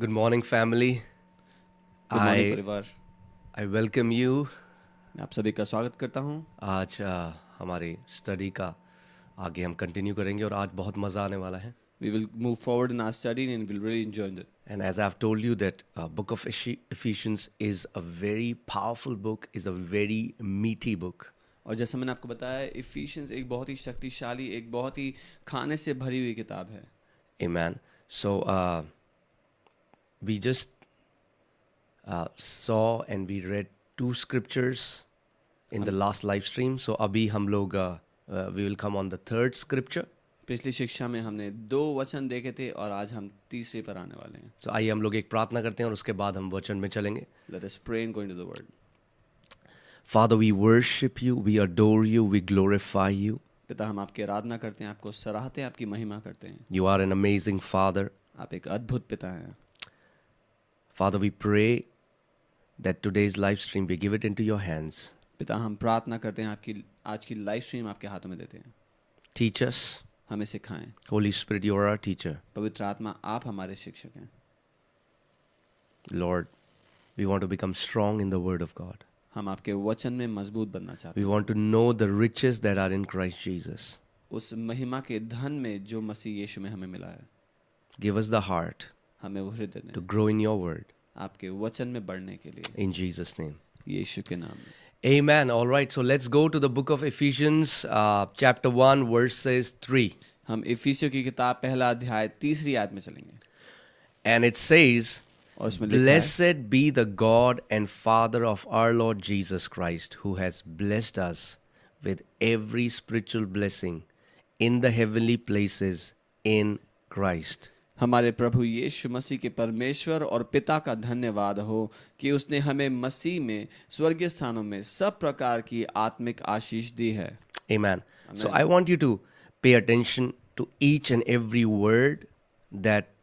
Good morning, family. Good morning I परिवार। I welcome you. मैं आप सभी का स्वागत करता हूँ। आज हमारी स्टडी का आगे हम कंटिन्यू करेंगे और आज बहुत मज़ा आने वाला है. We will move forward in our study and will really enjoy it. And as I've told you that book of Ephesians is a very powerful book, is a very meaty book. और जैसा मैंने आपको बताया, efficiency एक बहुत ही शक्तिशाली, एक बहुत ही खाने से भरी हुई किताब है। Amen. So we just saw and we read two scriptures in the last live stream. So अभी हम लोग we will come on the third scripture. पिछली शिक्षा में हमने 2 वचन देखे थे और आज हम तीसरे पर आने वाले हैं। So आइए हम लोग एक प्रार्थना करते हैं और उसके बाद हम वचन में चलेंगे. Let us pray and go into the word. Father, we worship you, we adore you, we glorify you. पिता, हम आपकी आराधना करते हैं, आपको सराहते हैं, आपकी महिमा करते हैं। You are an amazing Father. आप एक अद्भुत पिता हैं। Father, we pray that today's live stream we give it into your hands. पिता, हम प्रार्थना करते हैं, आपकी आज की लाइव स्ट्रीम आपके हाथों में देते हैं। Teach us. हमें सिखाएं। Holy Spirit, you are our teacher. पवित्र आत्मा, आप हमारे शिक्षक हैं। Lord, we want to become strong in the word of God. हम आपके वचन में मजबूत बनना चाहते We हैं। want to know the riches that are in Christ Jesus. उस महिमा के धन में जो मसीह यीशु में हमें मिला है, Give us the heart हमें वो हृदय to दें grow in your word. आपके वचन में बढ़ने के लिए, In Jesus' name. यीशु के नाम में। Amen. All right. So let's go to the book of Ephesians, chapter 1, verses 3. हम इफिसियों की किताब पहला अध्याय तीसरी आयत में चलेंगे And it says, और उसमें लिखा है, Blessed be the God and Father of our Lord Jesus Christ, who has blessed us with every spiritual blessing in the heavenly places in Christ. हमारे प्रभु यीशु मसीह के परमेश्वर और पिता का धन्यवाद हो कि उसने हमें मसीह में स्वर्गीय स्थानों में सब प्रकार की आत्मिक आशीष दी है। Amen. So I want you to pay attention to each and every word that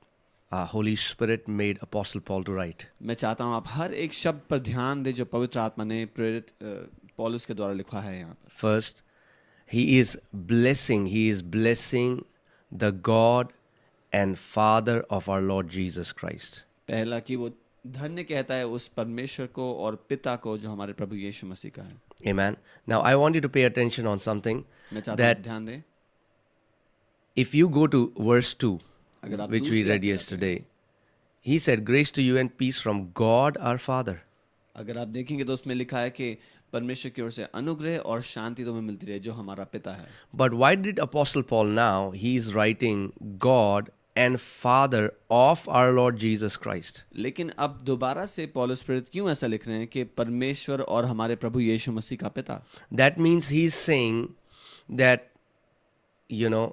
Holy Spirit made Apostle Paul to write. मैं चाहता हूँ आप हर एक शब्द पर ध्यान दें जो पवित्र आत्मा ने प्रेरित पौलुस के द्वारा लिखा है यहाँ पर। First, he is blessing the God and Father of our Lord Jesus Christ. पहला कि वो धन्य कहता है उस परमेश्वर को और पिता को जो हमारे प्रभु यीशु मसीह का है। Amen. Now I want you to pay attention on something मैं चाहता हूँ that आप ध्यान दें, if you go to verse 2, अगर आप which we दूसरी read आयत में yesterday, he said, Grace to you and peace from God our Father. अगर आप देखेंगे तो उसमें लिखा है कि परमेश्वर की ओर से अनुग्रह और शांति तुम्हें मिलती रहे जो हमारा पिता है। But why did Apostle Paul now, he is writing God and Father of our Lord Jesus Christ? लेकिन अब दोबारा से पौलुस प्रेरित क्यों ऐसा लिख रहे हैं कि परमेश्वर और हमारे प्रभु यीशु मसीह का पिता? That means he is saying that, you know,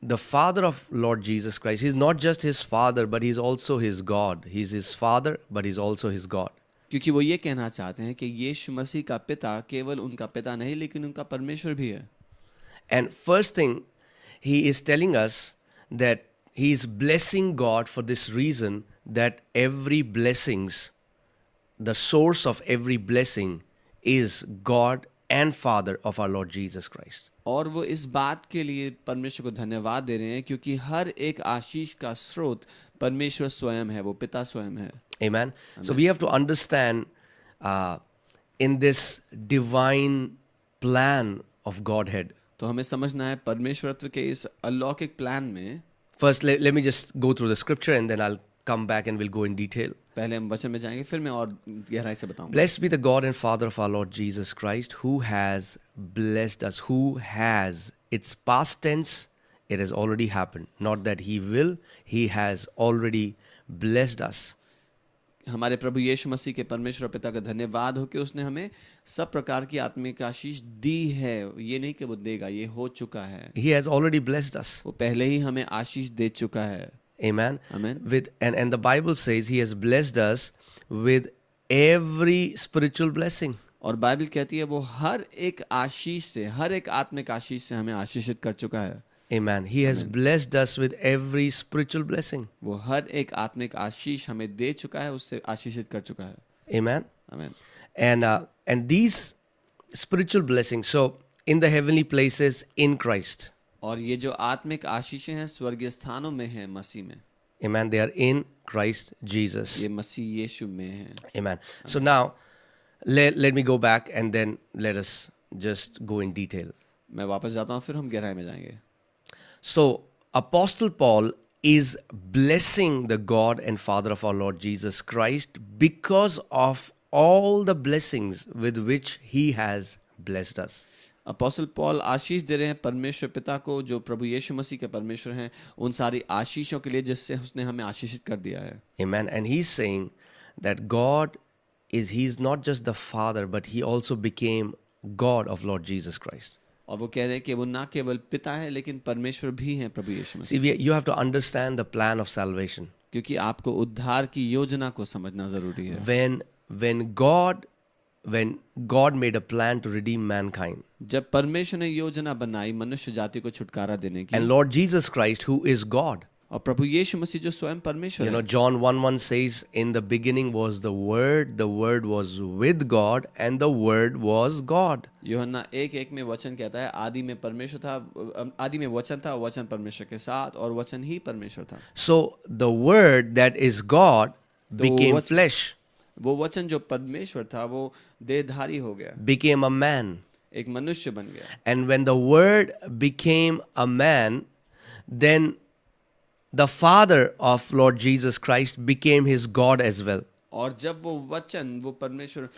the Father of Lord Jesus Christ, he's not just his Father, but he's also his God. He's his Father, but he's also his God. क्योंकि वो ये कहना चाहते हैं कि यीशु मसीह का पिता केवल उनका पिता नहीं लेकिन उनका परमेश्वर भी है। And first thing, he is telling us that he is blessing God for this reason that every blessings, the source of every blessing is God and Father of our Lord Jesus Christ. और वो इस बात के लिए परमेश्वर को धन्यवाद दे रहे हैं क्योंकि हर एक आशीष का स्रोत परमेश्वर स्वयं है, वो पिता स्वयं है। Amen. So we have to understand in this divine plan of Godhead. तो हमें समझना है परमेश्वरत्व के इस अलौकिक प्लान में। First, let me just go through the scripture and then I'll come back and we'll go in detail. पहले हम वचन में जाएंगे, फिर मैं और गहराई से बताऊंगा। Blessed be the God and Father of our Lord Jesus Christ, who has blessed us, who has, it's past tense, it has already happened. Not that he will, he has already blessed us. हमारे प्रभु यीशु मसीह के परमेश्वर पिता का धन्यवाद हो कि उसने हमें सब प्रकार की आत्मिक आशीष दी है। ये नहीं कि वो देगा, ये हो चुका है। He has already blessed us. वो पहले ही हमें आशीष दे चुका है। Amen. Amen. And the Bible says he has blessed us with every spiritual blessing. और बाइबल कहती है वो हर एक आशीष से, हर एक आत्मिक आशीष से हमें आशीषित कर चुका है। Amen. He has blessed us with every spiritual blessing. वो हर एक आत्मिक आशीष हमें दे चुका है, उससे आशीषित कर चुका है। Amen. आमीन। And these spiritual blessings, so in the heavenly places in Christ. और ये जो आत्मिक आशीषें हैं स्वर्गीय स्थानों में हैं मसीह में। Amen. They are in Christ Jesus. ये मसीह यीशु में है। Amen. So now, let me go back and then let us just go in detail. मैं वापस जाता हूँ, फिर हम गहराई में जाएंगे। So, Apostle Paul is blessing the God and Father of our Lord Jesus Christ because of all the blessings with which he has blessed us. Apostle Paul आशीष दे रहे हैं परमेश्वर पिता को, जो प्रभु यीशु मसीह के परमेश्वर हैं, उन सारी आशीषों के लिए जिससे उसने हमें आशीषित कर दिया है। Amen. And he's saying that he's not just the Father, but he also became God of Lord Jesus Christ. और वो कह रहे हैं कि वो ना केवल पिता है लेकिन परमेश्वर भी हैं प्रभु यीशु मसीह। See, you have to understand the plan of salvation. क्योंकि आपको उद्धार की योजना को समझना जरूरी है। When God made a plan to redeem mankind, जब परमेश्वर ने योजना बनाई मनुष्य जाति को छुटकारा देने की, and Lord Jesus Christ, who is God, और प्रभु यीशु मसीह जो स्वयं परमेश्वर है, John 1:1 says, in the beginning was the Word was with God, and the Word was God. यूहन्ना 1:1 में वचन कहता है, आदि में परमेश्वर था, आदि में वचन था, वचन परमेश्वर के साथ, और वचन ही परमेश्वर था। So the Word that is God became flesh, वो वचन जो परमेश्वर था वो देहधारी हो गया, became a man. एक मनुष्य बन गया। And when the Word became a man, then the Father of Lord Jesus Christ became his God as well. और जब वो वचन, वो परमेश्वर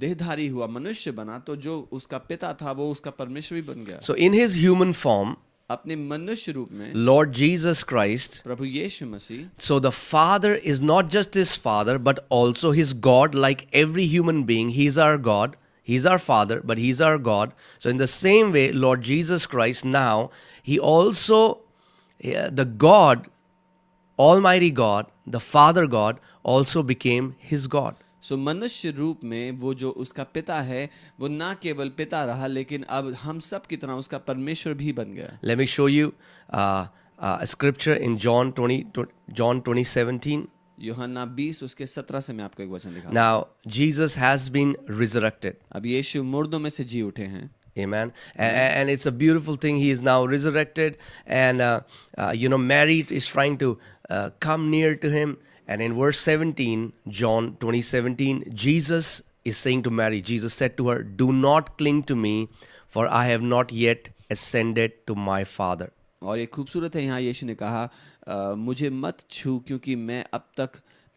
देहधारी हुआ, मनुष्य बना, तो जो उसका पिता था वो उसका परमेश्वर भी बन गया। So in his human form, अपने मनुष्य रूप में Lord Jesus Christ, Prabhu Yeshu Masih, so the Father is not just his Father, but also his God, like every human being. He's our God. He's our Father, but he's our God. So in the same way, Lord Jesus Christ now, he also, the God, Almighty God, the Father God, also became his God. सो मनुष्य रूप में वो जो उसका पिता है वो ना केवल पिता रहा लेकिन अब हम सब की तरह उसका परमेश्वर भी बन गया। Let me show you a scripture in John 20:17. यूहन्ना 20 उसके 17 से मैं आपको एक वचन दिखाऊंगा। Now Jesus has been resurrected. अब यीशु मुर्दों में से जी उठे हैं। Amen. And it's a beautiful thing. He is now resurrected, and Mary is trying to come near to him. And in verse 17, John 20:17, Jesus is saying to Mary, Jesus said to her, "Do not cling to me, for I have not yet ascended to my Father." और ये खूबसूरत है, यहाँ यीशु ने कहा, मुझे मत छू क्योंकि मैं अब तक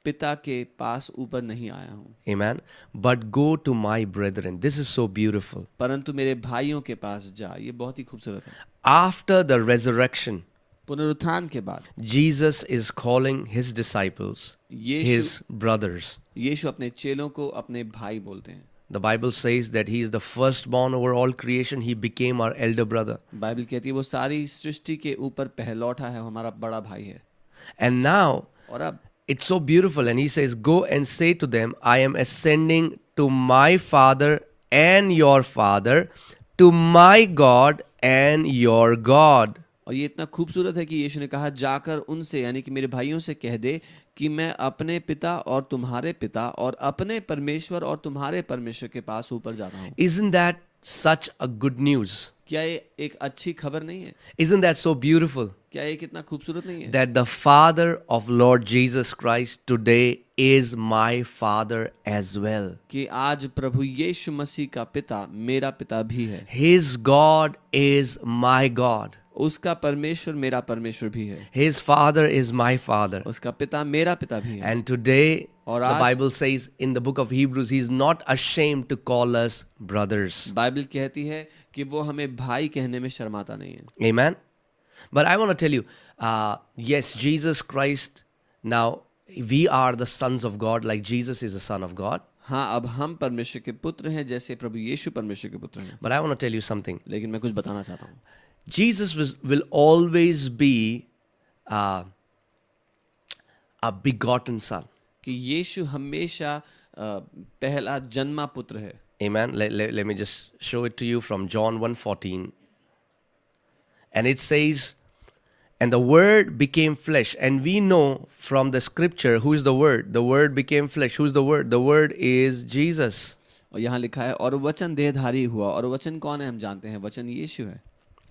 पिता के पास ऊपर नहीं आया हूँ। Amen. But go to my brethren. This is so beautiful. परंतु मेरे भाइयों के पास जा। ये बहुत ही खूबसूरत है। After the resurrection, पुनरुत्थान के बाद Jesus is calling his disciples, his brothers. यीशु अपने चेलों को अपने भाई बोलते हैं। The Bible says that he is the firstborn over all creation. He became our elder brother. Bible कहती है वो सारी सृष्टि के ऊपर पहलौठा है, हमारा बड़ा भाई है। And now, और अब it's so beautiful. And he says, "Go and say to them, I am ascending to my Father and your Father, to my God and your God." और ये इतना खूबसूरत है कि यीशु ने कहा, जाकर उनसे यानी कि मेरे भाइयों से कह दे कि मैं अपने पिता और तुम्हारे पिता और अपने परमेश्वर और तुम्हारे परमेश्वर के पास ऊपर जा रहा हूँ। Isn't that such a good news? क्या ये एक अच्छी खबर नहीं है? Isn't that so beautiful? क्या ये कितना खूबसूरत नहीं है? That the Father of Lord Jesus Christ today is my Father as well. कि आज प्रभु यीशु मसीह का पिता मेरा पिता भी है। His God is my God. उसका परमेश्वर मेरा परमेश्वर भी है। His Father is my Father. उसका पिता मेरा पिता भी है। And today, और the आज Bible says in the book of Hebrews, He is not ashamed to call us brothers. Bible कहती है कि वो हमें भाई कहने में शर्माता नहीं है। Amen. But I want to tell you, yes, Jesus Christ, now we are the sons of God, like Jesus is the Son of God. हाँ, अब हम परमेश्वर के पुत्र हैं जैसे प्रभु यीशु परमेश्वर के पुत्र हैं। But I want to tell you something. लेकिन मैं कुछ बताना चाहता हूँ। Jesus will always be a begotten son. कि यीशु हमेशा पहला जन्मा पुत्र है। Amen. Let me just show it to you from John 1:14. And it says, "And the Word became flesh." And we know from the scripture who is the Word. The Word became flesh. Who is the Word? The Word is Jesus. और यहाँ लिखा है, और वचन देहधारी हुआ। और वचन कौन है हम जानते हैं, वचन यीशु है।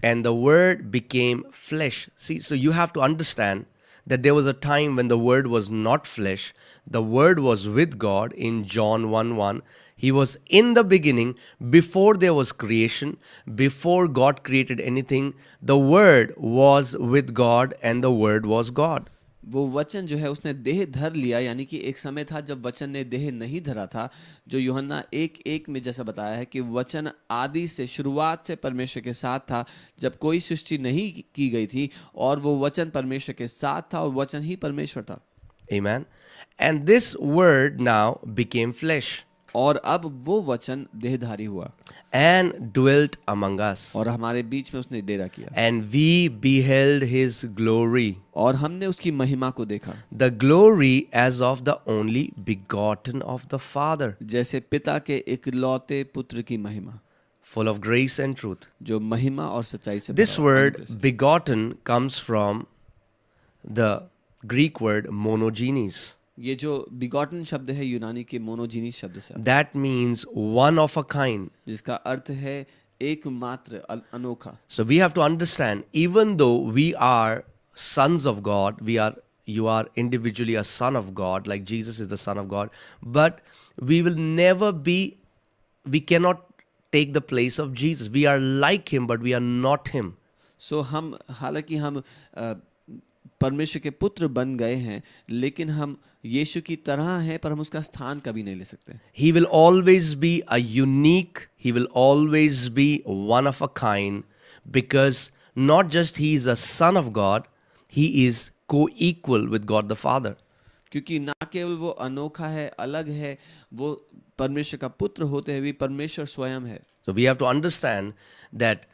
And the Word became flesh. See, so you have to understand that there was a time when the Word was not flesh, the Word was with God in John 1:1. He was in the beginning, before there was creation, before God created anything. The Word was with God, and the Word was God. वो वचन जो है उसने देह धर लिया, यानी कि एक समय था जब वचन ने देह नहीं धरा था, जो यूहन्ना 1:1 में जैसा बताया है कि वचन आदि से, शुरुआत से परमेश्वर के साथ था, जब कोई सृष्टि नहीं की गई थी, और वो वचन परमेश्वर के साथ था और वचन ही परमेश्वर था। Amen. And this Word now became flesh और अब वो वचन देहधारी हुआ and dwelt among us. और हमारे बीच में उसने डेरा किया, And we beheld his glory, और हमने उसकी महिमा को देखा, the glory as of the only begotten of the Father, जैसे पिता के इकलौते पुत्र की महिमा, full of grace and truth. जो महिमा और सच्चाई से This भरा हुआ, word अनुग्रह से। begotten comes from the Greek word monogenes. ये जो बिगॉटन शब्द है यूनानी के मोनोजीनिस शब्द से, That means one of a kind. जिसका अर्थ है एकमात्र, अनोखा। So we have to understand, even though we are sons of God, you are individually a son of God, like Jesus is the Son of God, but we will never be, we cannot take the place of Jesus. We are like him, but we are not him. सो हम, हालांकि हम परमेश्वर के पुत्र बन गए हैं, लेकिन हम यीशु की तरह हैं, पर हम उसका स्थान कभी नहीं ले सकते। He will always be a unique, he will always be one of a kind, because not just he is a son of God, he is co-equal with God the Father. क्योंकि ना केवल वो अनोखा है, अलग है, वो परमेश्वर का पुत्र होते हुए भी परमेश्वर स्वयं है। So we have to understand that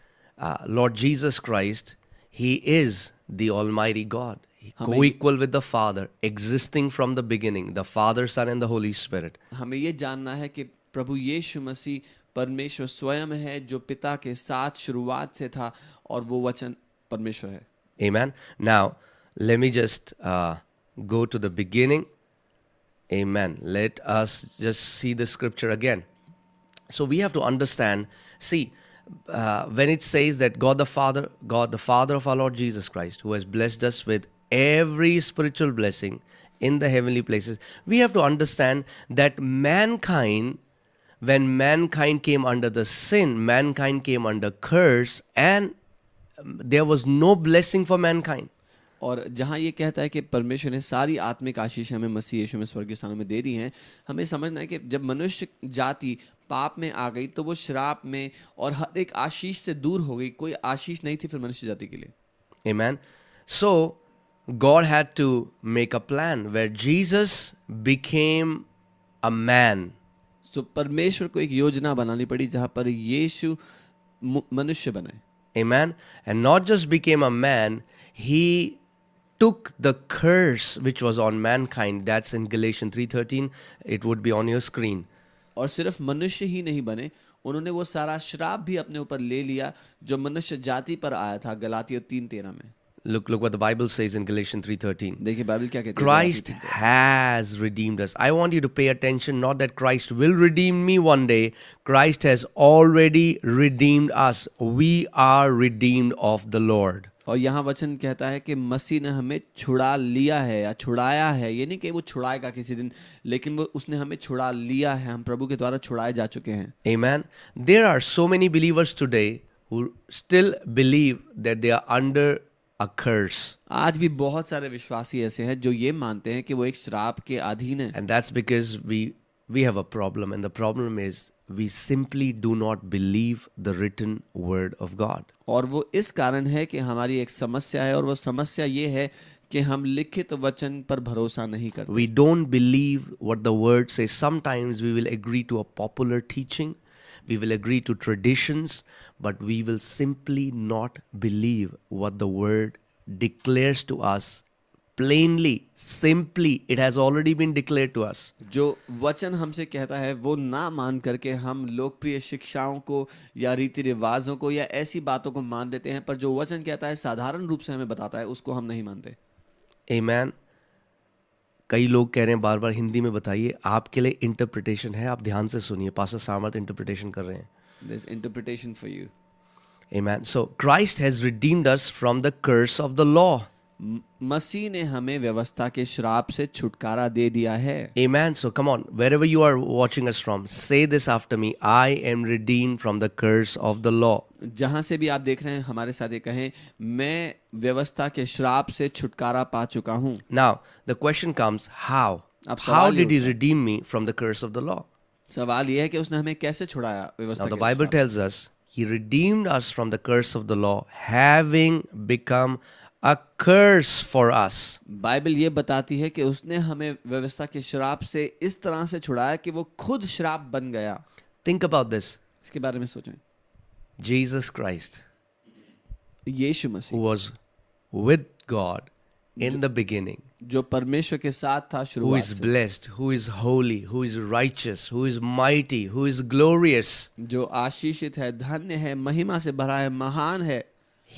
Lord Jesus Christ, he is the Almighty God, co-equal with the Father, existing from the beginning, the Father, Son and the Holy Spirit. हमें ये जानना है कि प्रभु यीशु मसीह परमेश्वर स्वयं है, जो पिता के साथ शुरुआत से था, और वो वचन परमेश्वर है। Amen. Now, let me just go to the beginning. Amen. Let us just see the scripture again. So we have to understand, see, when it says that God the Father of our Lord Jesus Christ, who has blessed us with every spiritual blessing in the heavenly places, we have to understand that mankind, when mankind came under the sin, mankind came under curse, and there was no blessing for mankind. और जहाँ ये कहता है कि परमेश्वर ने सारी आत्मिक आशीष हमें मसीह यीशु में स्वर्गीय स्थानों में दे दी हैं, हमें समझना है कि जब मनुष्य जाति पाप में आ गई तो वो श्राप में और हर एक आशीष से दूर हो गई, कोई आशीष नहीं थी फिर मनुष्य जाति के लिए। Amen. So God had to make a plan where Jesus became a man. तो परमेश्वर को एक योजना बनानी पड़ी जहाँ पर यीशु मनुष्य बने। Amen. And not just became a man, he took the curse which was on mankind. That's in Galatians 3:13. It would be on your screen. और सिर्फ मनुष्य ही नहीं बने, उन्होंने वो सारा श्राप भी अपने ऊपर ले लिया जो मनुष्य जाति पर आया था, गलातियों 3:13 में। Look what the Bible says in Galatians 3:13. देखिए बाइबल क्या कहती है। Christ has redeemed us. I want you to pay attention, not that Christ will redeem me one day. Christ has already redeemed us. We are redeemed of the Lord. और यहाँ वचन कहता है कि मसीह ने हमें छुड़ा लिया है या छुड़ाया है। ये नहीं कि वो छुड़ाएगा किसी दिन, लेकिन वो उसने हमें छुड़ा लिया है, हम प्रभु के द्वारा छुड़ाए जा चुके हैं। Amen. There are so many believers today who still believe that they are under a curse. आज भी बहुत सारे विश्वासी ऐसे हैं जो ये मानते हैं कि वो एक श्राप के अधीन है। And that's because we have a problem, and the problem is we simply do not believe the written word of God. और वो इस कारण है कि हमारी एक समस्या है, और वो समस्या ये है कि हम लिखित वचन पर भरोसा नहीं करते। We don't believe what the word says. Sometimes we will agree to a popular teaching, we will agree to traditions, but we will simply not believe what the word declares to us plainly, simply. It has already been declared to us. जो वचन हमसे कहता है वो ना मान करके हम लोकप्रिय शिक्षाओं को या रीति रिवाजों को या ऐसी बातों को मान देते हैं, पर जो वचन कहता है साधारण रूप से हमें बताता है उसको हम नहीं मानते। Amen. कई लोग कह रहे हैं बार बार हिंदी में बताइए, आपके लिए इंटरप्रिटेशन है, आप ध्यान से सुनिए, पास्टर सामर्थ इंटरप्रिटेशन कर रहे हैं। There's interpretation for you. Amen. So Christ has redeemed us from the curse of the law. मसीह ने हमें व्यवस्था के श्राप से छुटकारा दे दिया है। Amen. So come on, wherever you are watching us from, say this after me: I am redeemed from the curse of the law. जहां से भी आप देख रहे हैं हमारे साथ ये कहें, मैं व्यवस्था के श्राप से छुटकारा पा चुका हूं। Now, the question comes, how? अब How सवाल ये did he उठता है। redeem me from the curse of the law? सवाल ये है कि उसने हमें कैसे छुड़ाया व्यवस्था Now, the के Bible श्राप। tells us he redeemed us from the curse of the law, having become a curse for us. Bible ये बताती है कि उसने हमें व्यवस्था के श्राप से इस तरह से छुड़ाया कि वो खुद श्राप बन गया। Think about this. इसके बारे में सोचें। Jesus Christ, Yeshu who Masih was with God in the beginning, जो परमेश्वर के साथ था who शुरुआत is से, blessed, who is holy, who is righteous, who is mighty, who is glorious, जो आशीषित है, धन्य है, महिमा से भरा है, महान है,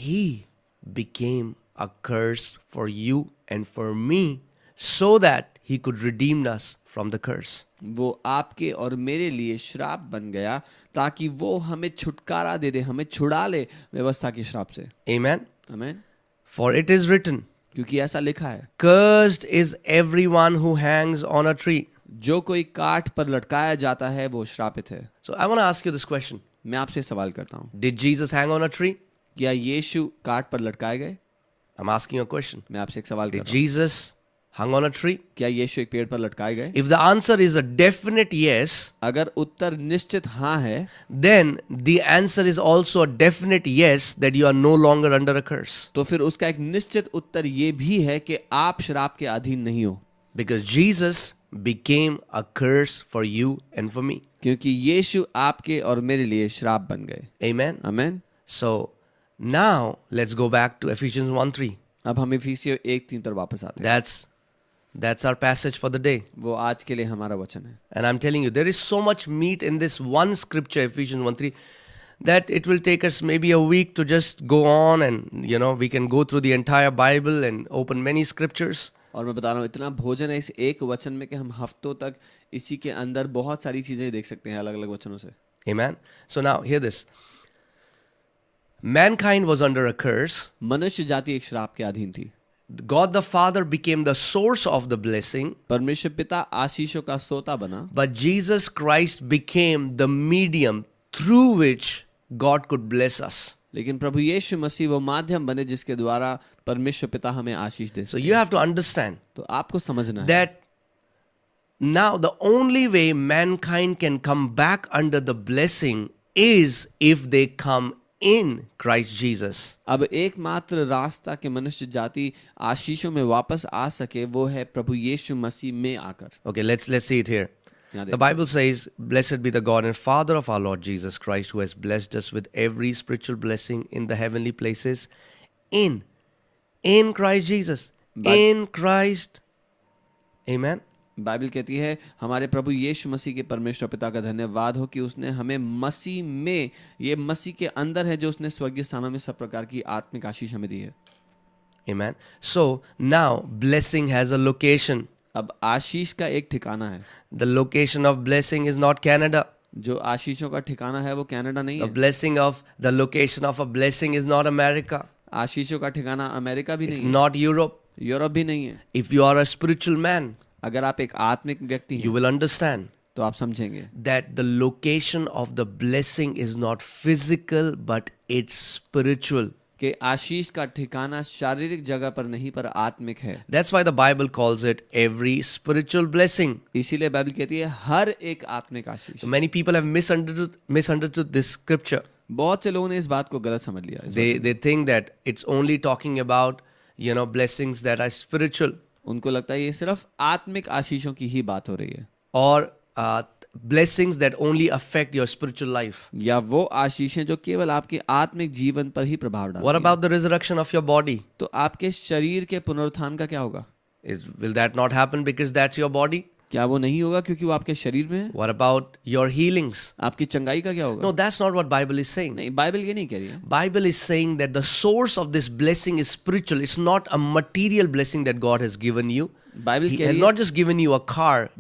he became a curse for you and for me so that he could redeem us from the curse. वो आपके और मेरे लिए श्राप बन गया ताकि वो हमें छुटकारा दे दे, हमें छुड़ा ले व्यवस्था के श्राप से। Amen. आमीन। For it is written, क्योंकि ऐसा लिखा है, cursed is everyone who hangs on a tree. जो कोई काठ पर लटकाया जाता है वो श्रापित है। So I want to ask you this question. मैं आपसे सवाल करता हूँ, Did Jesus hang on a tree? क्या यीशु काठ पर लटकाए गए? I'm asking you a question. मैं आपसे एक सवाल कर Did रहा हूँ, Jesus hung on a tree? क्या यीशु एक पेड़ पर लटकाए गए? If the answer is a definite yes, अगर उत्तर निश्चित हाँ है, then the answer is also a definite yes that you are no longer under a curse. तो फिर उसका एक निश्चित उत्तर ये भी है कि आप श्राप के अधीन नहीं हो, Because Jesus became a curse for you and for me. क्योंकि यीशु आपके और मेरे लिए श्राप बन गए। Amen. आमीन। So now let's go back to Ephesians 1:3. अब हम इफिसियों 1:3 पर वापस आते हैं। That's our passage for the day. वो आज के लिए हमारा वचन है। And I'm telling you, there is so much meat in this one scripture, Ephesians 1:3, that it will take us maybe a week to just go on and, we can go through the entire Bible and open many scriptures. और मैं बता रहा हूँ, इतना भोजन है इस एक वचन में कि हम हफ्तों तक इसी के अंदर बहुत सारी चीजें देख सकते हैं अलग अलग वचनों से। Amen. So now, hear this. Mankind was under a curse. मनुष्य जाति एक श्राप के अधीन थी। God the Father became the source of the blessing, परमेश्वर पिता आशीषों का सोता बना, but Jesus Christ became the medium through which God could bless us. लेकिन प्रभु यीशु मसीह वो माध्यम बने जिसके द्वारा परमेश्वर पिता हमें आशीष दे So सके। you have to understand तो आपको समझना है that now the only way mankind can come back under the blessing is if they come in Christ Jesus. अब एकमात्र रास्ता के मनुष्य जाति आशीषों में वापस आ सके वो है प्रभु यीशु मसीह में आकर। Okay, let's see it here. यहाँ The देखो, Bible says, "Blessed be the God and Father of our Lord Jesus Christ, who has blessed us with every spiritual blessing in the heavenly places in Christ Jesus." In Christ. Amen. Bible कहती है हमारे प्रभु यीशु मसीह के परमेश्वर पिता का धन्यवाद हो कि उसने हमें मसीह में, ये मसीह के अंदर है जो उसने स्वर्गीय स्थानों में सब प्रकार की आत्मिक आशीष हमें दी है। Amen. So now blessing has a location. अब आशीष का एक ठिकाना है। The location of blessing is not Canada. जो आशीषों का ठिकाना है वो कनाडा नहीं है। The location of a blessing is not America. आशीषों का ठिकाना अमेरिका भी It's नहीं है, not Europe. यूरोप भी नहीं है। If you are a spiritual man, अगर आप एक आत्मिक व्यक्ति you हैं will understand तो आप समझेंगे that the location of the blessing is not physical but it's spiritual. कि आशीष का ठिकाना शारीरिक जगह पर नहीं पर आत्मिक है। That's why the Bible calls it every spiritual blessing. इसीलिए बाइबल कहती है हर एक आत्मिक आशीष। So many people have misunderstood this scripture. बहुत से लोगों ने इस बात को गलत समझ लिया। They think that it's only talking about blessings that are spiritual, उनको लगता है ये सिर्फ आत्मिक आशीषों की ही बात हो रही है, or blessings that only affect your spiritual life. या वो आशीषें जो केवल आपके आत्मिक जीवन पर ही प्रभाव What डालती हैं। about the resurrection of your body? तो आपके शरीर के पुनरुत्थान का क्या होगा? Will that not happen because that's your body? क्या वो नहीं होगा क्योंकि वो आपके शरीर में है? What about your healings? आपकी चंगाई का क्या होगा? No, that's not what Bible is saying. नहीं, बाइबल ये नहीं कह रही है। Bible is saying that the source of this blessing is spiritual. It's not a material blessing that God has given you. Bible He कह has रही not just given you a car.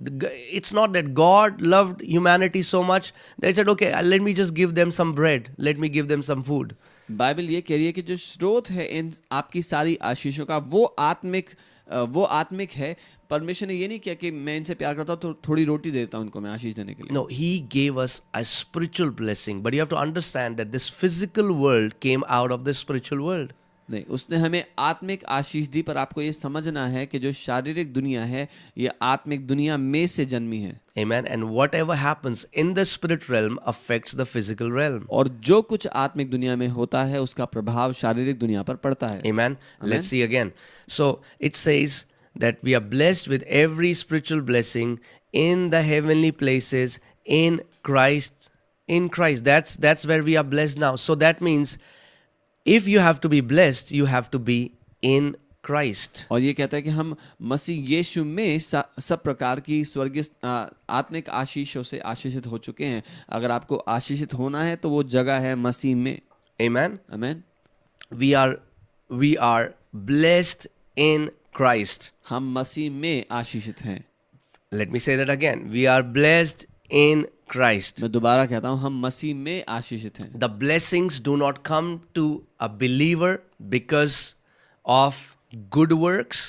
It's not that God loved humanity so much that he said, okay, let me just give them some bread. Let me give them some food. Bible ये कह रही है कि जो स्रोत है इन आपकी सारी आशीषों का वो आत्मिक है। परमेश्वर ने ये नहीं किया कि मैं इनसे प्यार करता हूँ तो थोड़ी रोटी देता हूँ इनको मैं आशीष देने के लिए। No, He gave us a spiritual blessing. But you have to understand that this physical world came out of the spiritual world. नहीं, उसने हमें आत्मिक आशीष दी, पर आपको ये समझना है कि जो शारीरिक दुनिया है ये आत्मिक दुनिया में से जन्मी है। Amen. And whatever happens in the spirit realm affects the physical realm. और जो कुछ आत्मिक दुनिया में होता है उसका प्रभाव शारीरिक दुनिया पर पड़ता है। Amen. Let's see again. So it says that we are blessed with every spiritual blessing in the heavenly places in Christ. In Christ. That's where we are blessed now. So that means if you have to be blessed, you have to be in Christ. और ये कहता है कि हम मसीह यीशु में सब प्रकार की स्वर्गीय आत्मिक आशीषों से आशीषित हो चुके हैं। अगर आपको आशीषित होना है तो वो जगह है मसीह में। Amen. आमीन। We are blessed in Christ. हम मसीह में आशीषित हैं। Let me say that again. We are blessed in Christ. मैं दोबारा कहता हूँ, हम मसीह में आशीषित हैं। The blessings do not come to a believer because of good works.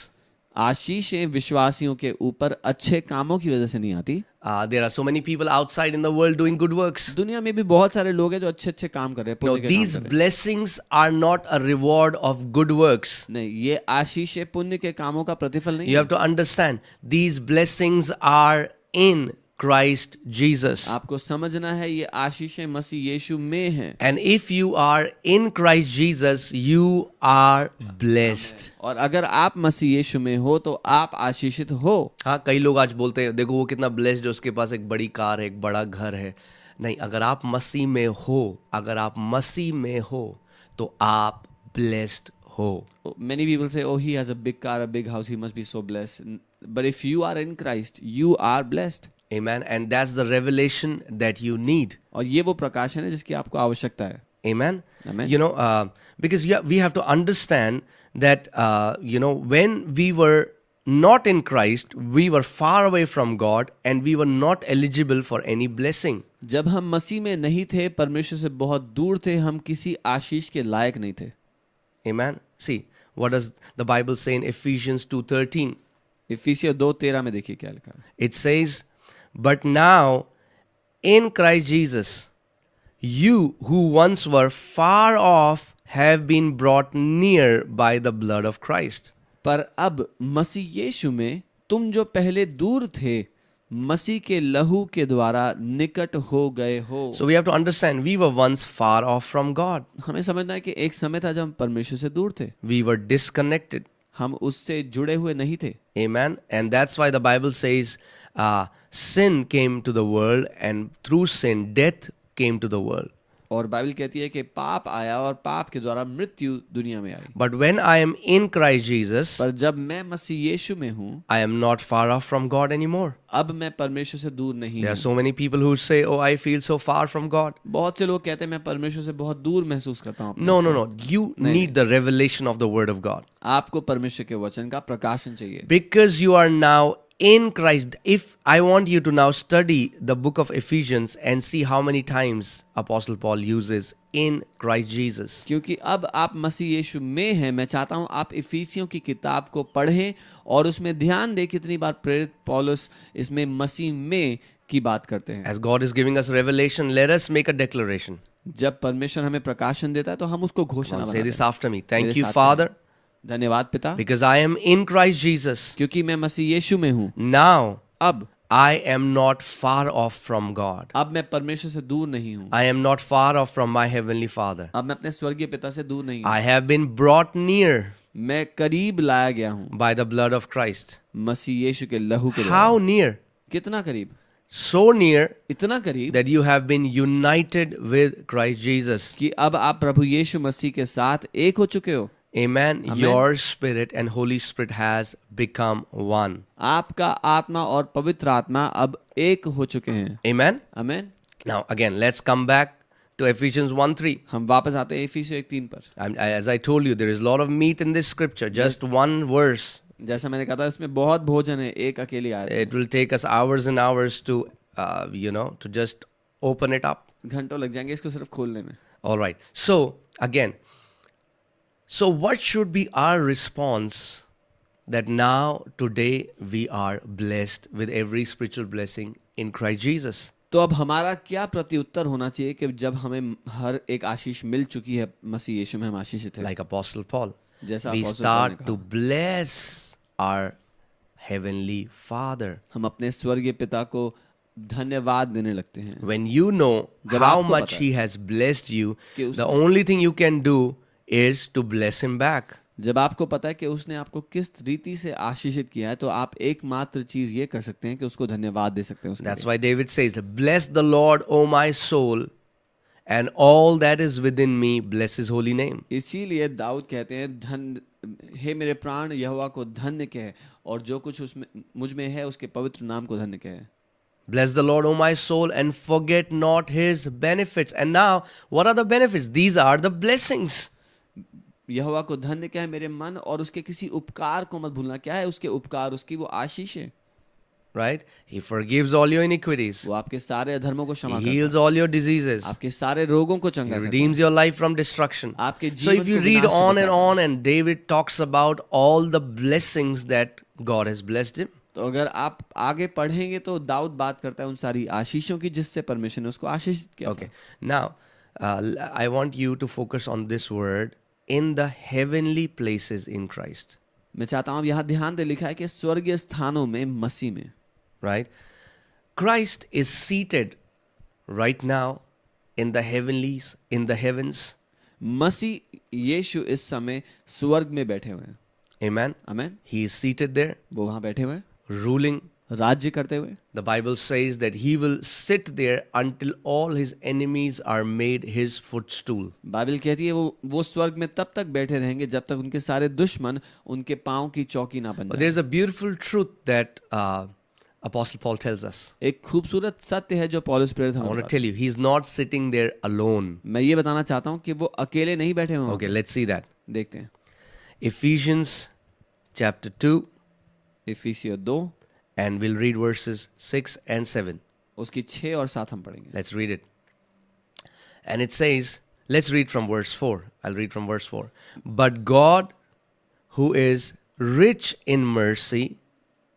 आशीषें विश्वासियों के ऊपर अच्छे कामों की वजह से नहीं आती। There are so many people outside in the world doing good works. दुनिया में भी बहुत सारे लोग हैं जो अच्छे अच्छे काम कर रहे हैं, No, पुण्य के काम these कर रहे हैं। blessings are not a reward of good works. नहीं, ये आशीषें पुण्य के कामों का प्रतिफल नहीं You है। have to understand, these blessings are in Christ Jesus. आपको समझना है ये आशीषें मसीह यीशु में हैं। And if you are in Christ Jesus, you are blessed. और अगर आप मसीह यीशु में हो तो आप आशीषित हो। हाँ, कई लोग आज बोलते हैं देखो वो कितना ब्लेस्ड है, उसके पास एक बड़ी कार है, एक बड़ा घर है। नहीं, अगर आप मसीह में हो, अगर आप मसीह में हो तो आप ब्लेस्ड हो। Many people say, oh, he has a big car, a big house, he must be so blessed. But if you are in Christ, you are blessed. Amen. And that's the revelation that you need. और ये वो प्रकाशन है जिसकी आपको आवश्यकता है। Amen. Amen. You know, because we have to understand that, when we were not in Christ, we were far away from God and we were not eligible for any blessing. जब हम मसीह में नहीं थे, परमेश्वर से बहुत दूर थे, हम किसी आशीष के लायक नहीं थे। Amen. See, what does the Bible say in Ephesians 2:13? इफिसियों 2:13 में देखिए क्या लिखा है। It says, but now in Christ Jesus, you who once were far off have been brought near by the blood of Christ. पर अब मसीह यीशु में तुम जो पहले दूर थे, मसीह के लहू के द्वारा निकट हो गए हो। So we have to understand, we were once far off from God. हमें समझना है कि एक समय था जब हम परमेश्वर से दूर थे, We were disconnected. हम उससे जुड़े हुए नहीं थे। Amen. And that's why the Bible says, sin came to the world, and through sin, death came to the world. और बाइबल कहती है कि पाप आया और पाप के द्वारा मृत्यु दुनिया में आई। But when I am in Christ Jesus, पर जब मैं मसीह यीशु में हूँ, I am not far off from God anymore. अब मैं परमेश्वर से दूर नहीं There are हूँ। so many people who say, oh, I feel so far from God. बहुत से लोग कहते हैं मैं परमेश्वर से बहुत दूर महसूस करता हूँ अपने No, आप no, को। no. You need the revelation of the Word of God. आपको परमेश्वर के वचन का प्रकाशन चाहिए। Because you are now in Christ. If I want you to now study the book of Ephesians and see how many times Apostle Paul uses in Christ Jesus. क्योंकि अब आप मसीह यीशु में हैं, मैं चाहता हूं आप इफिसियों की किताब को पढ़ें और उसमें ध्यान दें कितनी बार प्रेरित पौलुस इसमें मसीह में की बात करते हैं। As God is giving us revelation, let us make a declaration. जब परमेश्वर हमें प्रकाशन देता है तो हम उसको घोषणा Say बनाते this हैं। after me. Thank मेरे you, साथ Father, धन्यवाद पिता, because I am in Christ Jesus. क्योंकि मैं मसीह यीशु में हूँ। Now अब I am not far off from God. अब मैं परमेश्वर से दूर नहीं हूँ। I am not far off from my heavenly Father. अब मैं अपने स्वर्गीय पिता से दूर नहीं हूँ। I have been brought near मैं करीब लाया गया हूँ by the blood of Christ. मसीह यीशु के लहू के द्वारा। How near? कितना करीब? So near इतना करीब that you have been united with Christ Jesus. कि अब आप प्रभु यीशु मसीह के साथ एक हो चुके हो। Amen. Amen. Your spirit and Holy Spirit has become one. आपका आत्मा और पवित्र आत्मा अब एक हो चुके हैं। Amen. आमीन। Now again, let's come back to Ephesians 1:3. हम वापस आते हैं इफिसियों 1:3 पर। As I told you, there is a lot of meat in this scripture. Just one verse. जैसा मैंने कहा था इसमें बहुत भोजन है, एक अकेली आयत है। It will take us hours and hours to, to just open it up. घंटों लग जाएंगे इसको सिर्फ खोलने में। All right. So, again, so what should be our response that now, today, we are blessed with every spiritual blessing in Christ Jesus? तो अब हमारा क्या प्रत्युत्तर होना चाहिए कि जब हमें हर एक आशीष मिल चुकी है मसीह यीशु में हम आशीषित हैं, Like Apostle Paul, जैसा we अपोस्तल पौल ने start to कहा, bless our Heavenly Father. हम अपने स्वर्गीय पिता को धन्यवाद देने लगते हैं. When you know जब how आपको much पता है He has blessed you, कि उस- the only thing you can do is to bless Him back. जब आपको पता है कि उसने आपको किस रीति से आशीषित किया है, तो आप एकमात्र चीज ये कर सकते हैं कि उसको धन्यवाद दे सकते हैं उसके That's लिए. why David says, "Bless the Lord, O my soul, and all that is within me, bless His holy name." इसीलिए दाऊद कहते हैं, धन हे मेरे प्राण यहोवा को धन्य कह, और जो कुछ उसमें मुझ में है उसके पवित्र नाम को धन्य कह. Bless the Lord, O my soul, and forget not His benefits. And now, what are the benefits? These are the blessings. यहोवा को धन्य कह मेरे मन, और उसके किसी उपकार को मत भूलना. क्या है उसके उपकार? उसकी वो आशीष है. Right? He forgives all your iniquities. वो आपके सारे अधर्मों को क्षमा He करता heals all your diseases. है, आपके सारे रोगों को He चंगा करता है, redeems your life from destruction. आपके So if जीवन you को read विनाश से on and बचाता है. on, and David talks about all the blessings that God has blessed him. तो अगर आप आगे पढ़ेंगे तो दाऊद बात करता है उन सारी आशीषों की जिससे परमेश्वर ने उसको आशीषित किया Okay. था. Now, I want you to focus on this word, in the heavenly places in Christ. मैं चाहता हूँ यहाँ ध्यान दे, लिखा है कि स्वर्गीय स्थानों में मसीह में. Right? Christ is seated right now in the heavenlies, in the heavens. मसीह यीशु इस समय स्वर्ग में बैठे हुए हैं. Amen. आमीन. He is seated there, वो वहां बैठे हुए हैं, ruling. राज्य करते हुए. The Bible says that he will sit there until all his enemies are made his footstool. Bible कहती है वो स्वर्ग में तब तक बैठे रहेंगे जब तक उनके सारे दुश्मन उनके पांव की चौकी ना बन But जाए. there's a beautiful truth that Apostle Paul tells us. एक खूबसूरत सत्य है जो पौलुस प्रेरित I want to हमें. tell you, he's not sitting there alone. मैं ये बताना चाहता हूँ कि वो अकेले नहीं बैठे हुए हैं. Okay, let's see that. देखते हैं. Ephesians chapter 2, इफिसियों 2 and we'll read verses 6 and 7. उसकी 6 और 7 हम पढ़ेंगे. Let's read it. And it says, let's read from verse 4. I'll read from verse 4. But God, who is rich in mercy,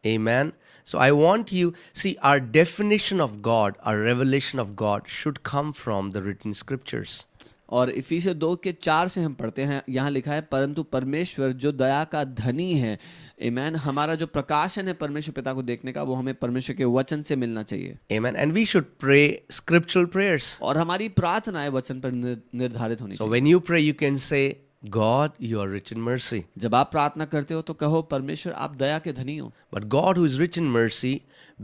amen. So I want you, see, our definition of God, our revelation of God should come from the written scriptures. और इफिसियों 2 के 4 से हम पढ़ते हैं. यहाँ लिखा है, परंतु परमेश्वर जो दया का धनी है, आमीन, हमारा जो प्रकाशन है परमेश्वर पिता को देखने का, वो हमें परमेश्वर के वचन से मिलना चाहिए. Amen. And we should pray scriptural prayers. और हमारी प्रार्थनाएं वचन पर निर्धारित होनी So चाहिए. when you pray, you can say, God, you are rich in mercy. जब आप प्रार्थना करते हो तो कहो, परमेश्वर आप दया के धनी हो. But God, who is rich in mercy,